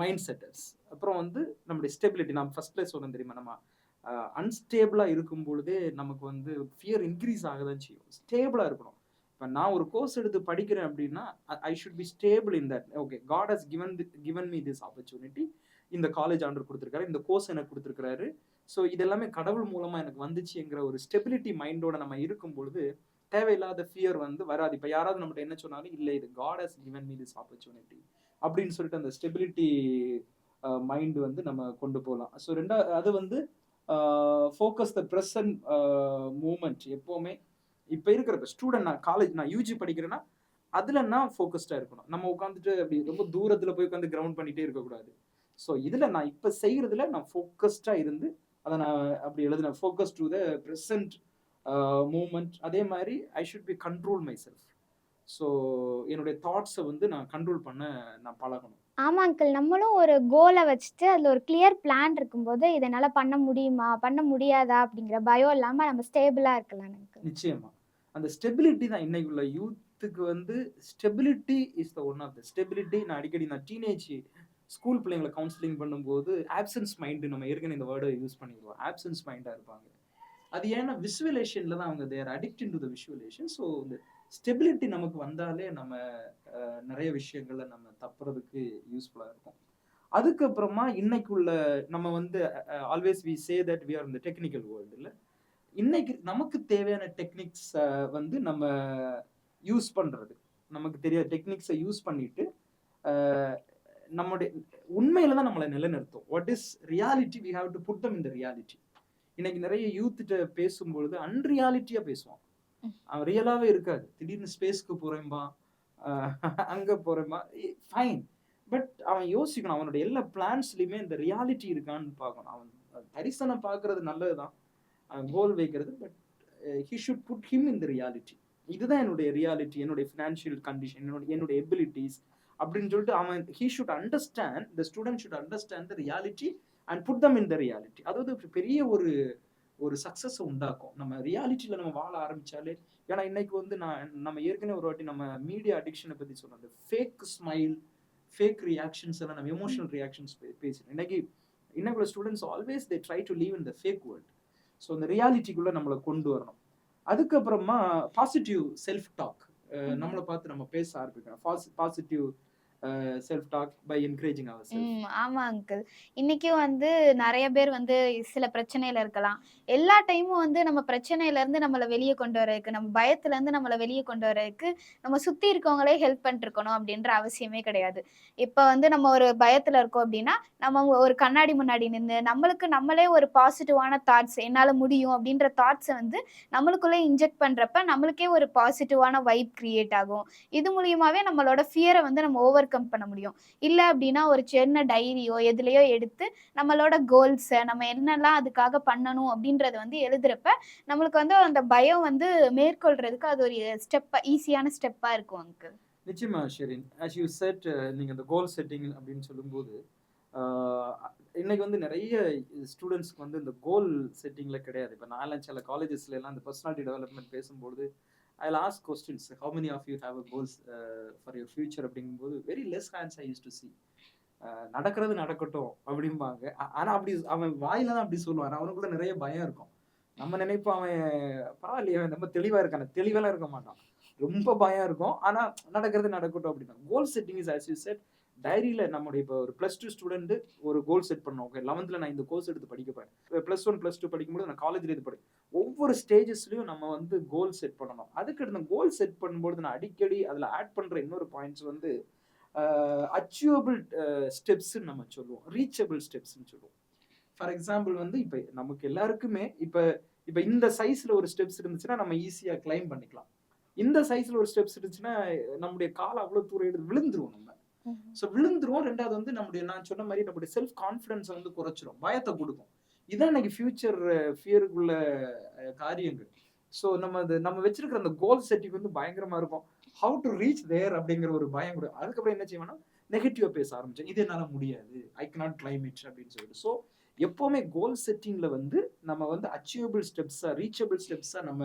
மைண்ட் செட்டர்ஸ். அப்புறம் வந்து நம்முடைய ஸ்டெபிலிட்டி, நான் ஃபர்ஸ்ட்ல சொன்னேன் தெரியுமா, நம்ம அன்ஸ்டேபிளாக இருக்கும் பொழுதே நமக்கு வந்து ஃபியர் இன்க்ரீஸ் ஆகதான் செய்யும். ஸ்டேபிளாக இருக்கணும். இப்போ நான் ஒரு கோர்ஸ் எடுத்து படிக்கிறேன் அப்படின்னா I should be stable in that. Okay, God has given me this opportunity. இந்த காலேஜ் ஆண்டர் கொடுத்துருக்காரு, இந்த கோர்ஸ் எனக்கு கொடுத்துருக்காரு. ஸோ இதெல்லாமே கடவுள் மூலமாக எனக்கு வந்துச்சுங்கிற ஒரு ஸ்டெபிலிட்டி மைண்டோட நம்ம இருக்கும் பொழுது தேவையில்லாத ஃபியர் வந்து வராது. இப்போ யாராவது நம்மகிட்ட என்ன சொன்னாலும், இல்லை இது God has given me this opportunity அப்படின்னு சொல்லிட்டு அந்த ஸ்டெபிலிட்டி மைண்டு வந்து நம்ம கொண்டு போகலாம். ஸோ அது வந்து ஃபோக்கஸ் த ப்ரெசன்ட் மூமெண்ட். எப்போவுமே இப்போ இருக்கிற ஸ்டூடெண்ட், நான் யூஜி படிக்கிறேன்னா அதில் நான் ஃபோக்கஸ்டாக இருக்கணும். நம்ம உட்காந்துட்டு அப்படி ரொம்ப தூரத்தில் போய் உட்காந்து கிரவுண்ட் பண்ணிகிட்டே இருக்கக்கூடாது. ஸோ இதில் நான் இப்போ செய்கிறதுல நான் ஃபோக்கஸ்டாக இருந்து அதை நான் அப்படி எழுதுனேன், focus to the present moment. அதே மாதிரி I should be control my self. So என்னுடைய தாட்ஸை வந்து நான் கண்ட்ரோல் பண்ண நான் பழகணும். ஆமா அங்கிள், நம்மளும் ஒரு கோலை வச்சுட்டு அதில் ஒரு கிளியர் பிளான் இருக்கும்போது இதனால் பண்ண முடியுமா பண்ண முடியாதா அப்படிங்கிற பயம் இல்லாமல் நம்ம ஸ்டேபிளாக இருக்கலாம் அங்கிள். நிச்சயமா அந்த ஸ்டெபிலிட்டி தான் இன்னைக்கு உள்ள யூத்துக்கு வந்து stability is the one of the stability. நான் அடிக்கடி டீனேஜ் ஸ்கூல் பிள்ளைங்களை கவுன்சிலிங் பண்ணும்போது ஆப்சன்ஸ் மைண்டு, நம்ம ஏற்கனவே இந்த வேர்டை யூஸ் பண்ணிடுவோம், ஆப்சன்ஸ் மைண்டாக இருப்பாங்க. அது ஏன்னா விசுவலேஷன்ல தான் அவங்க they're addict to the visualisation. So இந்த ஸ்டெபிலிட்டி நமக்கு வந்தாலே நம்ம நிறைய விஷயங்கள்ல நம்ம தப்புறதுக்கு யூஸ்ஃபுல்லாக இருக்கும். அதுக்கப்புறமா இன்னைக்கு உள்ள நம்ம வந்து always we say that we are இந்த டெக்னிக்கல் வேர்ல்டு. இல்லை, இன்னைக்கு நமக்கு தேவையான டெக்னிக்ஸ் வந்து நம்ம யூஸ் பண்றது, நமக்கு தெரியாத டெக்னிக்ஸை யூஸ் பண்ணிட்டு நம்முடைய உண்மையில தான் நம்மளை நிலைநிறுத்தும். What is reality, we have to put them in the reality. இன்னைக்கு நிறைய யூத்திட்ட பேசும்பொழுது அன்ரியாலிட்டியா பேசுவான், அவன் ரியலாவே இருக்காது. திடீர்னு ஸ்பேஸ்க்கு போறேன்பா, அங்க போறேன்பா, ஃபைன். பட் அவன் யோசிக்கணும், அவனோட எல்லா பிளான்ஸ்லயுமே இந்த ரியாலிட்டி இருக்கான்னு பார்க்கணும். அவன் தரிசனம் பார்க்கறது நல்லதுதான், கோல் வைக்கிறது, but he should put him in the reality. இதுதான் என்னுடைய ரியாலிட்டி, என்னுடைய ஃபினான்ஷியல் கண்டிஷன், என்னுடைய எபிலிட்டிஸ் அப்படின்னு சொல்லிட்டு அவன் he should understand, the student should understand the reality and put them in the reality. அதாவது பெரிய ஒரு சக்சஸ் உண்டாக்கும் நம்ம ரியாலிட்டியில நம்ம வாழ ஆரம்பிச்சாலே. ஏன்னா இன்னைக்கு வந்து நம்ம ஏற்கனவே ஒரு வாட்டி நம்ம மீடியா அடிக்ஷனை பத்தி சொன்னோம், அந்த ஃபேக் ஸ்மைல், ஃபேக் ரியாக்ஷன்ஸ் எல்லாம் நம்ம எமோஷனல் ரியாக்ஷன்ஸ் பேசுறோம். இன்னைக்குள்ள students always they try to leave in the fake world. So இந்த ரியாலிட்டிக்குள்ள நம்மளை கொண்டு வரணும். அதுக்கப்புறமா பாசிட்டிவ் செல்ஃப் டாக், நம்மளை பார்த்து நம்ம பேச ஆரம்பிக்கணும். Positive self talk by encouraging our self. ஆமா அங்கிள். இன்னைக்கும் வந்து நெறைய பேர் வந்து சில பிரச்சனையில இருக்கலாம். எல்லா டைமும் வந்து நம்ம பிரச்சனையில இருந்து நம்மள வெளிய கொண்டு வரதுக்கு, நம்ம பயத்துல இருந்து நம்மள வெளிய கொண்டு வரதுக்கு, நம்ம சுத்தி இருக்கவங்களே ஹெல்ப் பண்ணிட்டுருக்கணும் அப்படின்ற அவசியமே கிடையாது. இப்ப வந்து நம்ம ஒரு பயத்துல இருக்கோம் அப்படின்னா, நம்ம ஒரு கண்ணாடி முன்னாடி நின்னு, நம்மளுக்கு நம்மளே ஒரு பாசிட்டிவான தாட்ஸ் என்னால முடியும் அப்படின்ற தாட்ஸ வந்து நம்மளுக்குள்ளே இன்ஜெக்ட் பண்றப்ப, நம்மளுக்கே ஒரு பாசிட்டிவான வைப் கிரியேட் ஆகும். இது மூலியமாவே நம்மளோட ஃபியர வந்து நம்ம ஓவர் கம் பண்ண முடியும். இல்ல அப்டின்னா, ஒரு சின்ன டைரியோ, எதுலயோ எடுத்து நம்மளோட கோல்ஸ நம்ம என்னலாம் அதுக்காக பண்ணணும் அப்டின்றத வந்து எழுதுறப்ப, நம்மளுக்கு வந்து அந்த பயம் வந்து மேற்கொள்றதுக்கு அது ஒரு ஈஸியான ஸ்டெப்பா இருக்கும் அங்கிள். நிச்சயமா ஷெரின். ஆஸ் யூ செட், நீங்க அந்த கோல் செட்டிங் அப்படின்னு சொல்லும்போது, ஆஹ் இன்னைக்கு வந்து நிறைய ஸ்டூடெண்ட்ஸ்க்கு வந்து இந்த கோல் செட்டிங்ல கிடையாது. இப்போ நான் சில காலேஜஸ்ல எல்லாம் இந்த பர்சனாலிட்டி டெவலப்மெண்ட் பேசும்போது I ask questions, how many of you have a goals for your future அப்படிங்கும்போது very less hands I use to see. நடக்கிறது நடக்கட்டும் அப்படிம்பாங்க. ஆனா அப்படி அவன் வாயில தான் அப்படி சொல்லுவான். அவனுக்குள்ள நிறைய பயம் இருக்கும். நம்ம நினைப்போம் அவன் பரவாயில்லையே அவன் ரொம்ப தெளிவா இருக்கான, தெளிவெல்லாம் இருக்க மாட்டான். ரொம்ப பயம் இருக்கும். ஆனா நடக்கிறது நடக்கட்டும் அப்படின்னா. கோல் setting is as you said, டைரியில நம்முடைய இப்போ ஒரு +2 ஸ்டூடெண்ட் ஒரு கோல் செட் பண்ணோம். ஓகே 11th நான் இந்த கோர்ஸ் எடுத்து படிக்க போறேன். +1 +2 படிக்கும்போது நான் காலேஜ்ல இது படி ஒவ்வொரு ஸ்டேஜஸ்லயும் நம்ம வந்து கோல் செட் பண்ணணும். அதுக்கு அந்த கோல் செட் பண்ணும்போது நான் அடிக்கடி அதுல ஆட் பண்ற இன்னொரு பாயிண்ட்ஸ் வந்து அச்சீவபிள் ஸ்டெப்ஸ் நம்ம சொல்லுவோம், ரீச்சபிள் ஸ்டெப்ஸ் சொல்லுவோம். ஃபார் எக்ஸாம்பிள் வந்து இப்ப நமக்கு எல்லாருக்குமே இப்ப இப்ப இந்த சைஸ்ல ஒரு ஸ்டெப்ஸ் இருந்துச்சுன்னா நம்ம ஈஸியா கிளைம் பண்ணிக்கலாம். இந்த சைஸ்ல ஒரு ஸ்டெப்ஸ் இருந்துச்சுன்னா நம்முடைய கால் அவ்வளவு தூரம் எடுத்து விழுந்துருவோம் நம்ம. ஸோ விழுந்துருவோம். ரெண்டாவது வந்து நம்முடைய நான் சொன்ன மாதிரி நம்முடைய செல்ஃப் கான்ஃபிடன்ஸை வந்து குறைச்சிரும், பயத்தை கொடுக்கும். இதான் இன்னைக்கு ஃபியூச்சர் ஃபியருக்குள்ள காரியங்கள். ஸோ நம்ம வச்சிருக்கிற அந்த கோல் செட்டிங் வந்து பயங்கரமா இருக்கும். ஹவு டு ரீச் தேர் அப்படிங்கிற ஒரு பயம் கூட. அதுக்கப்புறம் என்ன செய்வேன்னா நெகட்டிவா பேச ஆரம்பிச்சேன், இது என்னால முடியாது, ஐ கனாட் கிளைம் இட் அப்படின்னு சொல்லிட்டு. ஸோ எப்பவுமே கோல் செட்டிங்ல வந்து நம்ம வந்து அச்சீவபிள் ஸ்டெப்ஸா, ரீச்சபிள் ஸ்டெப்ஸா நம்ம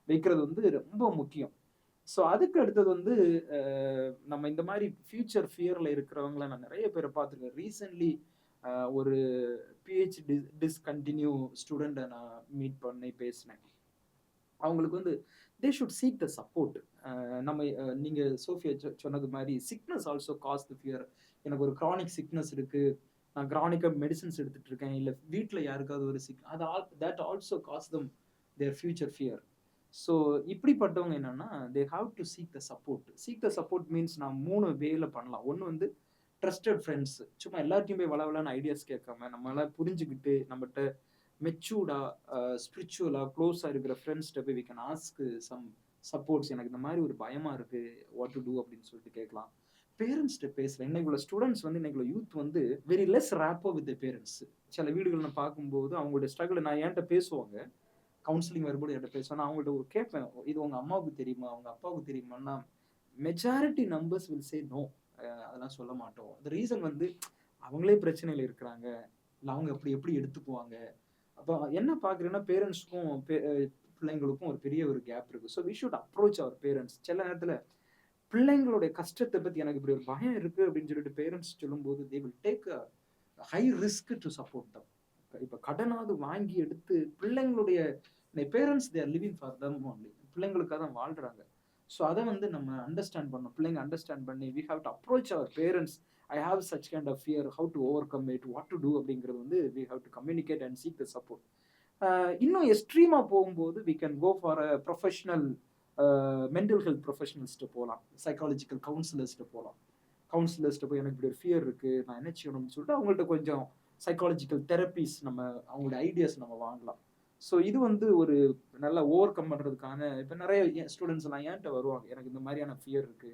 வைக்கிறது வந்து ரொம்ப முக்கியம். ஸோ அதுக்கு அடுத்தது வந்து நம்ம இந்த மாதிரி ஃபியூச்சர் ஃபியர்ல இருக்கிறவங்கள நான் நிறைய பேரை பார்த்துருக்கேன். ரீசென்ட்லி ஒரு பிஹெச்டி டிஸ்கண்டினியூ ஸ்டூடெண்ட்டை நான் மீட் பண்ணி பேசினேன். அவங்களுக்கு வந்து they should seek the support. நம்ம நீங்க சோஃபியா சொன்னது மாதிரி sickness also cause the fear. எனக்கு ஒரு கிரானிக் சிக்னஸ் இருக்கு, நான் கிரானிக்கா மெடிசன்ஸ் எடுத்துட்டு இருக்கேன், இல்லை வீட்டில் யாருக்காவது ஒரு that also cause them their future fear. So இப்படிப்பட்டவங்க என்னன்னா they have to seek the support. Seek the support means நான் 3 வேல பண்ணலாம். ஒன்று வந்து ட்ரஸ்டட் ஃப்ரெண்ட்ஸ், சும்மா எல்லாத்தையும் போய் வளவலான ஐடியாஸ் கேட்காம நம்மளால புரிஞ்சுக்கிட்டு நம்மகிட்ட மெச்சூர்டா ஸ்பிரிச்சுவலா க்ளோஸா இருக்கிற ஃப்ரெண்ட்ஸ்கிட்ட போய் we can ask some supports. எனக்கு இந்த மாதிரி ஒரு பயமா இருக்கு, வாட் டு டூ அப்படின்னு சொல்லிட்டு கேட்கலாம். பேரண்ட்ஸ்கிட்ட பேசலாம். இன்னைக்குள்ள ஸ்டூடெண்ட்ஸ் வந்து இன்னைக்குள்ள யூத் வந்து very less rapport with parents. சில வீடுகள் நான் பார்க்கும்போது அவங்களோட ஸ்ட்ரகிள் நான் என்கிட்ட பேசுவாங்க, கவுன்சிலிங் வரும்போது என்கிட்ட பேசுவேன். நான் அவங்கள்ட்ட ஒரு கேட்பேன், இது உங்க அம்மாவுக்கு தெரியுமா, உங்க அப்பாவுக்கு தெரியுமான்னா majority numbers will say no, அதெல்லாம் சொல்ல மாட்டோம். அந்த ரீசன் வந்து அவங்களே பிரச்சனையில இருக்கிறாங்க, இல்லை அவங்க எப்படி எடுத்துக்குவாங்க. அப்போ என்ன பார்க்குறேன்னா பேரண்ட்ஸ்க்கும் பிள்ளைங்களுக்கும் ஒரு பெரிய ஒரு கேப் இருக்கு. So we should approach our parents. சில நேரத்தில் பிள்ளைங்களுடைய கஷ்டத்தை பற்றி எனக்கு இப்படி ஒரு பயம் இருக்கு அப்படின்னு சொல்லிட்டு பேரண்ட்ஸ் சொல்லும்போது they will take a high risk to support them. இப்போ கடனாவது வாங்கி எடுத்து பிள்ளைங்களுடைய parents they are living for them only, பிள்ளைங்களுக்காக தான் வாழ்றாங்க. ஸோ அதை வந்து நம்ம அண்டர்ஸ்டாண்ட் பண்ணணும். பிள்ளைங்க அண்டர்ஸ்டாண்ட் பண்ணி we have to approach our parents, I have such kind of fear, how to overcome it, what to do அப்படிங்கிறது வந்து we have to communicate and seek the support. இன்னும் எக்ஸ்ட்ரீமா போகும்போது we can go for a professional mental health ப்ரொஃபஷனல்ஸ்ட்டு போகலாம், psychological கவுன்சிலர்ஸ்ட்டு போகலாம். கவுன்சிலர்ஸ்ட்டு போய் எனக்கு இப்படி ஒரு ஃபியர் இருக்கு, நான் என்ன செய்யணும்னு சொல்லிட்டு அவங்கள்ட்ட கொஞ்சம் சைக்காலஜிக்கல் தெரப்பிஸ் நம்ம அவங்களோட ஐடியாஸ் நம்ம வாங்கலாம். ஸோ இது வந்து ஒரு நல்லா ஓவர் கம் பண்ணுறதுக்கான இப்போ நிறைய ஸ்டூடெண்ட்ஸ் எல்லாம் என்கிட்ட வருவாங்க, எனக்கு இந்த மாதிரியான ஃபியர் இருக்கு,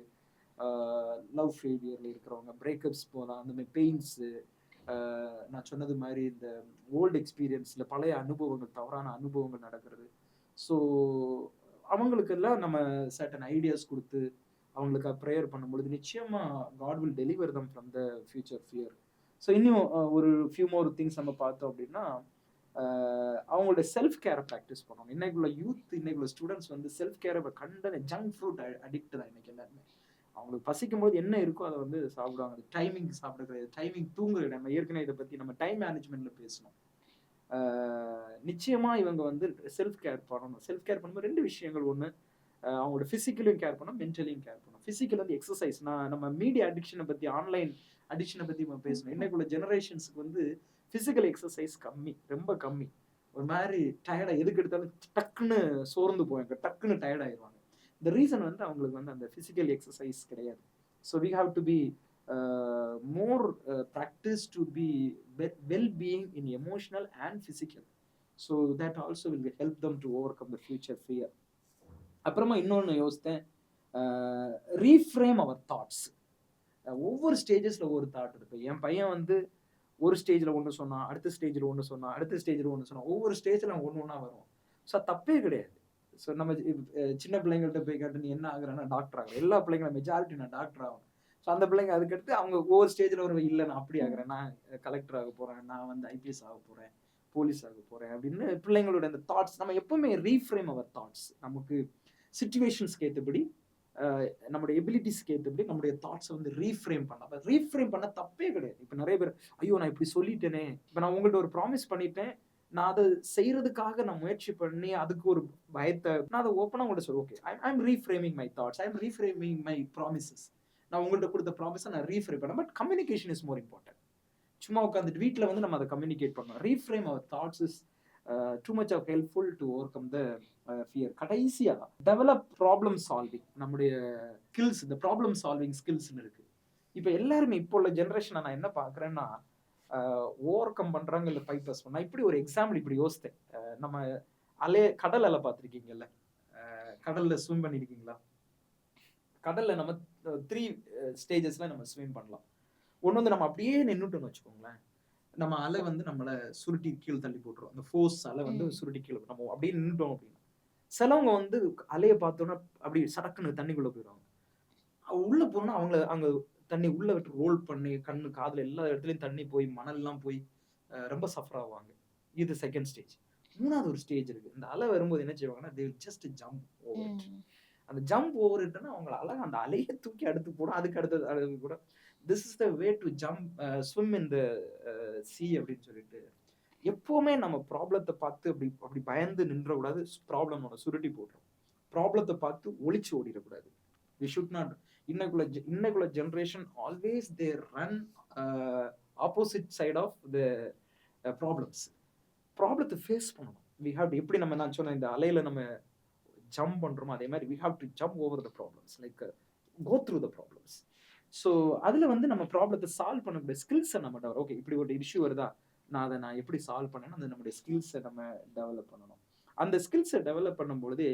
லவ் ஃபெயிலியர்ல இருக்கிறவங்க, பிரேக்கப்ஸ் போகலாம், அந்த மாதிரி பெயின்ஸு, நான் சொன்னது மாதிரி இந்த ஓல்டு எக்ஸ்பீரியன்ஸில் பழைய அனுபவங்கள், தவறான அனுபவங்கள் நடக்கிறது. ஸோ அவங்களுக்கெல்லாம் நம்ம சர்டன் ஐடியாஸ் கொடுத்து அவங்களுக்கு ப்ரேயர் பண்ணும்பொழுது நிச்சயமா God will deliver them from the future fear. So இன்னும் ஒரு ஃபியூ மோர் திங்ஸ் நம்ம பார்த்தோம் அப்படின்னா அவங்களோட செல்ஃப் கேரை ப்ராக்டிஸ் பண்ணுவாங்க. இன்னைக்குள்ள யூத், இன்னைக்குள்ள ஸ்டூடெண்ட்ஸ் வந்து செல்ஃப் கேரை கண்ட ஜங்க் ஃப்ரூட் அடிக்ட் தான் இன்னைக்கு எல்லாருமே. அவங்களுக்கு பசிக்கும் போது என்ன இருக்கோ அதை வந்து சாப்பிடுவாங்க. டைமிங் சாப்பிட கிடையாது, டைமிங் தூங்குறது. நம்ம ஏற்கனவே இதை பற்றி நம்ம டைம் மேனேஜ்மெண்ட்ல பேசணும். நிச்சயமா இவங்க வந்து செல்ஃப் கேர் பண்ணணும். செல்ஃப் கேர் பண்ணும்போது 2 விஷயங்கள். ஒன்று அவங்களோட ஃபிசிக்கலையும் கேர் பண்ணணும், மென்டலையும் கேர் பண்ணணும். ஃபிசிக்கல் வந்து எக்ஸசைஸ். நம்ம மீடியா அடிக்ஷனை பற்றி, ஆன்லைன் அடிக்ஷனை பற்றி நம்ம பேசணும். இன்னைக்குள்ள ஜெனரேஷன்ஸுக்கு வந்து ஃபிசிக்கல் எக்ஸசைஸ் கம்மி, ரொம்ப கம்மி. ஒரு மாதிரி டயர்டாக எதுக்கு எடுத்தாலும் டக்குன்னு சோர்ந்து போவாங்க, டக்குன்னு டயர்ட் ஆயிடுவாங்க. இந்த ரீசன் வந்து அவங்களுக்கு வந்து அந்த ஃபிசிக்கல் எக்ஸசைஸ் கிடையாது. So we have to be more practice to be well-being in emotional and physical, so that also will help them to overcome the future fear. அப்புறமா இன்னொன்று யோசித்தேன், ரீஃப்ரேம் அவர் தாட்ஸ். ஒவ்வொரு ஸ்டேஜஸில் ஒவ்வொரு தாட் இருக்கு. என் பையன் வந்து ஒரு ஸ்டேஜில் ஒன்று சொன்னான், அடுத்த ஸ்டேஜில் ஒன்று சொன்னான், அடுத்த ஸ்டேஜில் ஒன்று சொன்னான். ஒவ்வொரு ஸ்டேஜில் ஒன்று ஒன்றா வரும். ஸோ தப்பே கிடையாது. ஸோ நம்ம சின்ன பிள்ளைங்கள்ட்ட போய் கேட்டு நீ என்ன ஆகுறேன்னா டாக்டர் ஆகும். எல்லா பிள்ளைங்களும் மெஜாரிட்டி நான் டாக்டர் ஆகும். ஸோ அந்த பிள்ளைங்க அதுக்கடுத்து அவங்க ஒவ்வொரு ஸ்டேஜில் ஒரு இல்லை நான் அப்படி ஆகிறேன், நான் கலெக்டர் ஆக போகிறேன், நான் வந்து ஐபிஎஸ் ஆக போகிறேன், போலீஸ் ஆக போகிறேன் அப்படின்னு பிள்ளைங்களோட அந்த தாட்ஸ் நம்ம எப்பவுமே ரீஃப்ரேம் அவர் தாட்ஸ். நமக்கு சிச்சுவேஷன்ஸ்க்கு ஏற்றபடி, நம்மளுடைய எபிலிட்டிஸ்க்கு ஏற்றபடி நம்முடைய தாட்ஸை வந்து ரீஃப்ரேம் பண்ணலாம். ரீஃப்ரேம் பண்ண தப்பே கிடையாது. இப்போ நிறைய பேர் ஐயோ நான் இப்படி சொல்லிட்டேனே, இப்போ நான் உங்கள்கிட்ட ஒரு ப்ராமிஸ் பண்ணிட்டேன், நான் அதை செய்யறதுக்காக நான் முயற்சி பண்ணி அதுக்கு ஒரு பயத்தை நான் அதை ஓப்பனாக உங்கள்கிட்ட சொல்லுவேன். Okay, I am reframing my thoughts, I am reframing my promises. நான் உங்கள்கிட்ட கொடுத்த ப்ராமிஸை நான் ரீஃப்ரேம் பண்ணேன். But communication is more important. சும்மா உட்காந்துட்டு வீட்டில் வந்து நம்ம அதை கம்யூனிகேட் பண்ணணும். Reframe our thoughts is too much of helpful to overcome the fear. கடைசியாக டெவலப் ப்ராப்ளம் சால்விங். நம்முடைய ஸ்கில்ஸ், இந்த ப்ராப்ளம் சால்விங் ஸ்கில்ஸ்ன்னு இருக்கு. இப்போ எல்லாருமே இப்போ உள்ள ஜென்ரேஷனை நான் என்ன பார்க்குறேன்னா, ஓவர் கம் பண்ணுறாங்க இல்லை 5+1. நான் இப்படி ஒரு எக்ஸாம்பிள் இப்படி யோசித்தேன். நம்ம கடல் அலை பார்த்துருக்கீங்கல்ல, கடலில் ஸ்விம் பண்ணியிருக்கீங்களா? கடலில் நம்ம 3 ஸ்டேஜஸ்ல நம்ம ஸ்விம் பண்ணலாம். ஒன்று வந்து நம்ம அப்படியே நின்றுட்டோம்னு வச்சுக்கோங்களேன், நம்ம அலை வந்து நம்மளை சுருட்டி கீழே தள்ளி போட்டுரும். அந்த ஃபோர்ஸ் அலை வந்து சுருட்டி கீழே நம்ம அப்படியே நின்றுட்டோம் அப்படின்னா. சிலவங்க வந்து அலையை பார்த்தோன்னா அப்படி சடக்குன்னு தண்ணிக்குள்ளே போயிடுவாங்க. உள்ளே போனால் அவங்கள அங்கே தண்ணி உள்ளே விட்டு ரோல் பண்ணி கண்ணு காதில் எல்லா இடத்துலையும் தண்ணி போய் மணல்லாம் போய் ரொம்ப சஃபர் ஆவாங்க. இது செகண்ட் ஸ்டேஜ். மூணாவது ஒரு ஸ்டேஜ் இருக்குது. இந்த அலை வரும்போது என்ன செய்வாங்கன்னா, they will just jump over it. அந்த ஜம்ப் ஓவர் இட்டுன்னா அவங்களை அழகாக அந்த அலையை தூக்கி அடுத்து போடும். அதுக்கு அடுத்தது அது கூட this is the way to jump swim in the C அப்படின்னு சொல்லிட்டு எப்போவுமே நம்ம ப்ராப்ளத்தை பார்த்து அப்படி பயந்து நின்றக்கூடாது. ப்ராப்ளமோட சுருட்டி போட்டுரும். ப்ராப்ளத்தை பார்த்து ஒளிச்சு ஓடிடக்கூடாது. We should not. இன்னைக்குள்ள generation always they run opposite side of the problems. ப்ராப்ளத்தை ஃபேஸ் பண்ணணும். வி ஹாவ் எப்படி நம்ம நான் சொன்ன இந்த அலையில நம்ம ஜம்ப் பண்றோமோ அதே மாதிரி we have to jump over the problems, like go through the problems. So அதுல வந்து நம்ம ப்ராப்ளத்தை சால்வ் பண்ணக்கூடிய ஸ்கில்ஸை நம்ம ஓகே இப்படி ஒரு இஷ்யூ வருதா, நான் எப்படி சால்வ் பண்ணேன்னு அந்த நம்முடைய ஸ்கில்ஸை நம்ம டெவலப் பண்ணணும். அந்த ஸ்கில்ஸை டெவலப் பண்ணும்பொழுது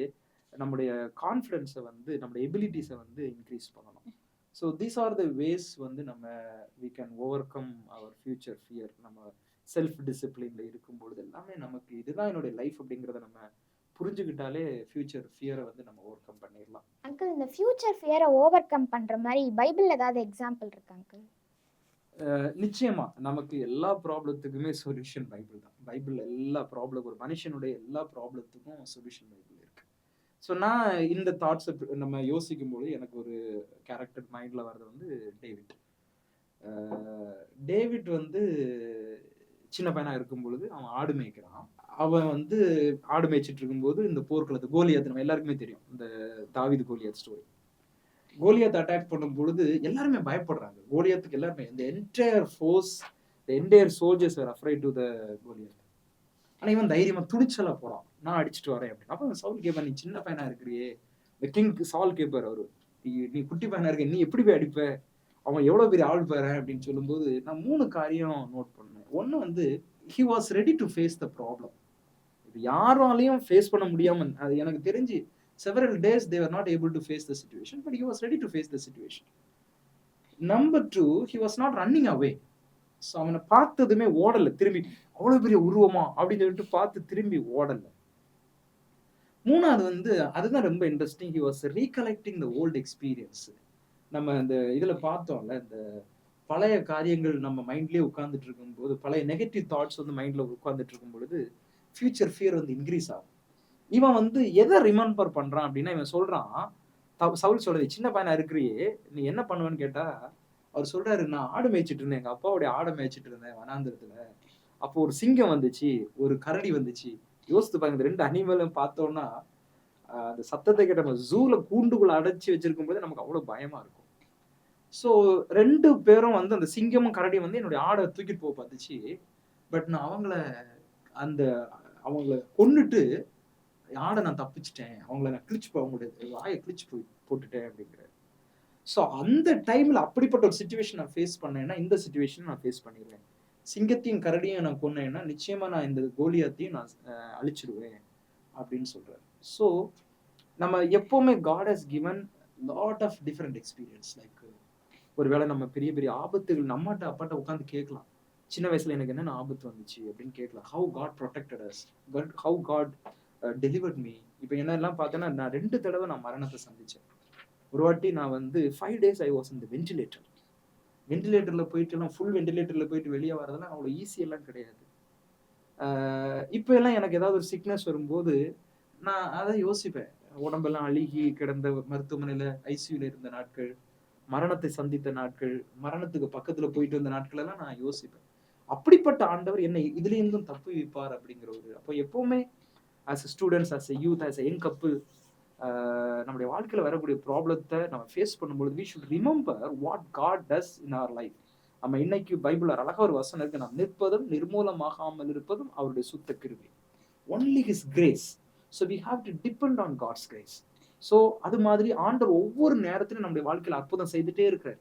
நம்முடைய கான்ஃபிடென்ஸை வந்து நம்முடைய எபிலிட்டிஸை வந்து இன்க்ரீஸ் பண்ணணும். So these are the ways வந்து நம்ம we can overcome our future fear. நம்ம செல்ஃப் டிசிப்ளின்ல இருக்கும்பொழுது எல்லாமே நமக்கு இதுதான் என்னுடைய லைஃப் அப்படிங்கிறத நம்ம புரிஞ்சுக்கிட்டாலே ஃபியூச்சர் ஃபியரை வந்து நம்ம ஓவர் கம் பண்ணிடலாம். அங்கிள், இந்த ஃபியூச்சர் ஃபியரை ஓவர் கம் பண்ற மாதிரி பைபிள்ல ஏதாவது எக்ஸாம்பிள் இருக்கா அங்கிள்? நிச்சயமா நமக்கு எல்லா ப்ராப்ளத்துக்குமே சொல்யூஷன் பைபிள் தான். பைபிள் எல்லா ப்ராப்ளம், ஒரு மனுஷனுடைய எல்லா ப்ராப்ளத்துக்கும் சொல்யூஷன் பைபிள் இருக்கு. ஸோ நான் இந்த தாட்ஸை நம்ம யோசிக்கும் போது எனக்கு ஒரு கேரக்டர் மைண்ட்ல வர்றது வந்து டேவிட். டேவிட் வந்து சின்ன பையனா இருக்கும் பொழுது அவன் ஆடு மேய்க்கிறான். அவன் வந்து ஆடு மேய்ச்சிட்டு இருக்கும்போது இந்த போர்க்களத்து கோலியாத் நம்ம எல்லாருக்குமே தெரியும், இந்த தாவீது கோலியாத் ஸ்டோரி. கோலியாத் அட்டாக் பண்ணும் பொழுது எல்லாருமே பயப்படுறாங்க. கோலியாத்துக்கு எல்லாருமே இந்த entire force, entire soldiers R afraid to the Goliath. ஆனா இவன் தைரியமா துணிச்சலா போறான், நான் அடிச்சுட்டு வரேன் அப்படின்னு. அப்ப சவுல் கேட்பார், நீ சின்ன பையனா இருக்கிறியே. இந்த கிங் சால் கேட்பார், அவரு நீ குட்டி பையனா இருக்க, நீ எப்படி போய் அடிப்ப, அவன் எவ்வளவு பெரிய ஆள் பாரு அப்படின்னு சொல்லும்போது நான் 3 காரியம் நோட் பண்ணேன். ஒன்னு வந்து he was ready to face the problem. இது யாராலையும் ஃபேஸ் பண்ண முடியாம, அது எனக்கு தெரிஞ்சு several days they were not able to face the situation, but he was ready to face the situation. Number 2, he was not running away. So அவனை பார்த்ததுமே ஓடலை, திரும்பி அவ்வளவு பெரிய உருவமா அப்படின்னு சொல்லிட்டு பார்த்து திரும்பி ஓடலை. 3வது வந்து அதுதான் ரொம்ப interesting, he was recollecting the old experience. நம்ம இந்த இதுல பார்த்தோம்ல, இந்த பழைய காரியங்கள் நம்ம மைண்ட்லயே உட்கார்ந்துட்டு இருக்கும்போது, பழைய நெகட்டிவ் தாட்ஸ் வந்து மைண்ட்ல உட்கார்ந்துட்டு இருக்கும் பொழுது ஃபியூச்சர் ஃபியர் வந்து இன்க்ரீஸ் ஆகும். இவன் வந்து எதை ரிமெம்பர் பண்றான் அப்படின்னா, இவன் சொல்றான், சவுல் சொல்றது, சின்ன பையனா இருக்கிறியே நீ என்ன பண்ணுவேன்னு கேட்டா, அவர் சொல்றாரு, நான் ஆடு மேய்ச்சிட்டு இருந்தேன், எங்க அப்பாவுடைய ஆடை மேய்ச்சிட்டு இருந்தேன் வனாந்திரத்துல. அப்போ ஒரு சிங்கம் வந்துச்சு, ஒரு கரடி வந்துச்சு. யோசித்து பாருங்க, இந்த 2 அனிமலும் பார்த்தோம்னா அந்த சத்தத்தை கேட்ட நம்ம ஜூல கூண்டுக்குள்ள அடைச்சி வச்சிருக்கும் போது நமக்கு அவ்வளவு பயமா இருக்கும். ஸோ 2 பேரும் வந்து அந்த சிங்கமும் கரடியும் வந்து என்னுடைய ஆடை தூக்கிட்டு போக பார்த்துச்சு. பட் நான் அந்த அவங்கள கொன்னுட்டு ஆடை நான் தப்பிச்சிட்டேன், அவங்கள நான் அவங்களுடைய வாயை போட்டுட்டேன் அப்படிங்கிறாரு. ஸோ அந்த டைம்ல அப்படிப்பட்ட ஒரு சுச்சுவேஷன் நான் ஃபேஸ் பண்ணேன்னா இந்த சுச்சுவேஷன் நான் ஃபேஸ் பண்ணிடுவேன். சிங்கத்தையும் கரடியும் நான் கொன்னேன்னா நிச்சயமா நான் இந்த கோலியாத்தையும் நான் அழிச்சிடுவேன் அப்படின்னு சொல்றாரு. ஸோ நம்ம எப்பவுமே God has given lot of different experience. Like ஒருவேளை நம்ம பெரிய பெரிய ஆபத்துகள் நம்மகிட்ட அப்பாட்ட உட்காந்து கேட்கலாம், சின்ன வயசுல எனக்கு என்னென்ன ஆபத்து வந்துச்சு அப்படின்னு கேட்கலாம். How God protected us, how God delivered me. இப்போ என்னெல்லாம் பார்த்தேன்னா நான் 2 தடவை நான் மரணத்தை சந்திச்சேன். ஒரு வாட்டி நான் வந்து 5 days ஐ வாஸ் இந்த வென்டிலேட்டர்ல போயிட்டு எல்லாம் ஃபுல் வென்டிலேட்டர்ல போயிட்டு வெளியே வரதெல்லாம் அவ்வளோ ஈஸி எல்லாம் கிடையாது. இப்போ எல்லாம் எனக்கு ஏதாவது ஒரு சிக்னஸ் வரும்போது நான் அதை யோசிப்பேன். உடம்பெல்லாம் அழுகி கிடந்த மருத்துவமனையில ஐசியூல இருந்த நாட்கள், மரணத்தை சந்தித்த நாட்கள், மரணத்துக்கு பக்கத்துல போயிட்டு வந்த நாட்கள் எல்லாம் நான் யோசிப்பேன். அப்படிப்பட்ட ஆண்டவர் என்னை இதுல இருந்தும் தப்பு வைப்பார் அப்படிங்கிற அப்போ எப்பவுமே as a students, as a youth, as a young couple நம்முடைய வாழ்க்கையில வரக்கூடிய ப்ராப்ளத்தை நம்ம ஃபேஸ் பண்ணும்போது we should remember what God does in our life. நம்ம இன்னைக்கு பைபிள்ல அழகா ஒரு வசனம் இருக்கு, நாம் நிற்பதும் நிர்மூலமாகாமல் இருப்பதும் அவருடைய சுத்த கிருபை. only his grace. So we have to depend on God's grace. So அது மாதிரி ஆண்டவர் ஒவ்வொரு நேரத்திலும் நம்முடைய வாழ்க்கையில அற்புதம் செய்துட்டே இருக்கிறார்.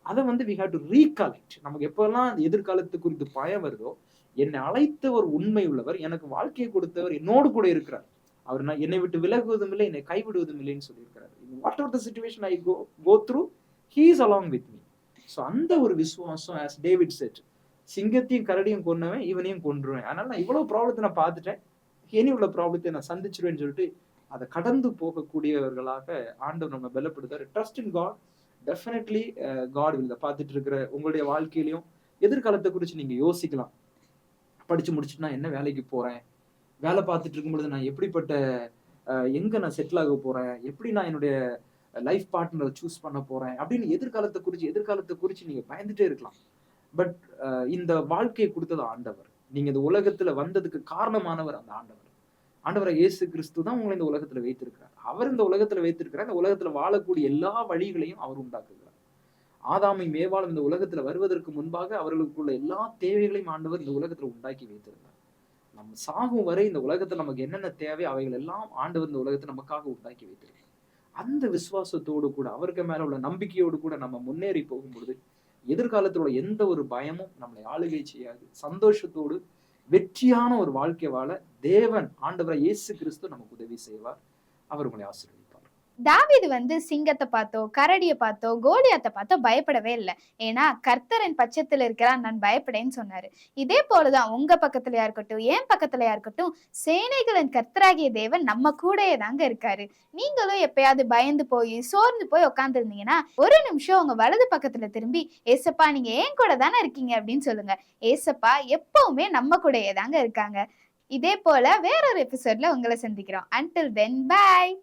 அதை வந்து we have to recollect. நமக்கு எப்பெல்லாம் அந்த எதிர்காலத்து குறித்து பயம் வருதோ, என்னை அழைத்தவர் உண்மை உள்ளவர், எனக்கு வாழ்க்கையை கொடுத்தவர் என்னோடு கூட இருக்கிறார், அவர் என்னை விட்டு விலகுவதும் இல்லை, என்னை கைவிடுவதும் இல்லைன்னு சொல்லியிருக்கிறார். Whatever the situation I go through, he is along with me. So அந்த ஒரு விசுவாசம், ஆஸ் டேவிட் செட், சிங்கத்தையும் கரடியும் கொன்னவன் இவனையும் கொன்றுவேன், அதனால நான் இவ்வளவு ப்ராப்ளத்தை நான் பார்த்துட்டேன், இனி உள்ள ப்ராப்ளத்தை நான் சந்திச்சிருவேன்னு சொல்லிட்டு அதை கடந்து போகக்கூடியவர்களாக ஆண்டவர் நம்ம பலப்படுத்தாரு. Trust in God. Definitely God will. பார்த்துட்டு இருக்கிற உங்களுடைய வாழ்க்கையிலையும் எதிர்காலத்தை குறித்து நீங்க யோசிக்கலாம். படிச்சு முடிச்சுட்டு நான் என்ன வேலைக்கு போறேன், வேலை பார்த்துட்டு இருக்கும்பொழுது நான் எப்படிப்பட்ட எங்க நான் செட்டில் ஆக போறேன், எப்படி நான் என்னுடைய லைஃப் பார்ட்னரை சூஸ் பண்ண போறேன் அப்படின்னு எதிர்காலத்தை குறித்து நீங்க பயந்துட்டே இருக்கலாம். பட் இந்த வாழ்க்கையை கொடுத்தது ஆண்டவர். நீங்க இந்த உலகத்துல வந்ததுக்கு காரணமானவர் அந்த ஆண்டவரை இயேசு கிறிஸ்து தான் உங்களை இந்த உலகத்துல வைத்திருக்கிறார். அவர் இந்த உலகத்துல வைத்திருக்கிறார். இந்த உலகத்துல வாழக்கூடிய எல்லா வழிகளையும் அவர் உண்டாக்குகிறார். ஆதாமை மேவாளும் இந்த உலகத்துல வருவதற்கு முன்பாக அவர்களுக்குள்ள எல்லா தேவைகளையும் ஆண்டவர் இந்த உலகத்துல உண்டாக்கி வைத்திருந்தார். நம்ம சாகும் வரை இந்த உலகத்துல நமக்கு என்னென்ன தேவை அவைகள் எல்லாம் ஆண்டவர் இந்த உலகத்தை நமக்காக உண்டாக்கி வைத்திருக்கிறார். அந்த விசுவாசத்தோடு கூட, அவருக்கு மேல உள்ள நம்பிக்கையோடு கூட நம்ம முன்னேறி போகும்பொழுது எதிர்காலத்தோட எந்த ஒரு பயமும் நம்மளை ஆளுகை செய்யாது. சந்தோஷத்தோடு வெற்றியான ஒரு வாழ்க்கை வாழ தேவன் ஆண்டவரை இயேசு கிறிஸ்து நமக்கு உதவி செய்வார். அவர் உங்களை ஆசீர்வதிப்பார். தாவீது வந்து சிங்கத்தை பார்த்தோ, கரடியை பார்த்தோ, கோலியாத்தை பார்த்தோ பயப்படவே இல்லை. ஏன்னா கர்த்தரின் பட்சத்தில் இருக்கிறான், நான் பயப்படேன்னு சொன்னாரு. இதே போலதான் உங்க பக்கத்துலயா இருக்கட்டும், என் பக்கத்துலயா இருக்கட்டும், சேனைகளின் கர்த்தராகிய தேவன் நம்ம கூடயே தாங்க இருக்காரு. நீங்களும் எப்பயாவது பயந்து போய் சோர்ந்து போய் உட்கார்ந்து இருந்தீங்கன்னா ஒரு நிமிஷம் உங்க வலது பக்கத்துல திரும்பி, ஏசப்பா நீங்க ஏன் கூட தானே இருக்கீங்க அப்படின்னு சொல்லுங்க. ஏசப்பா எப்பவுமே நம்ம கூடயே தாங்க இருக்காங்க. இதே போல வேறொரு எபிசோட்ல உங்களை சந்திக்கிறோம். until then bye.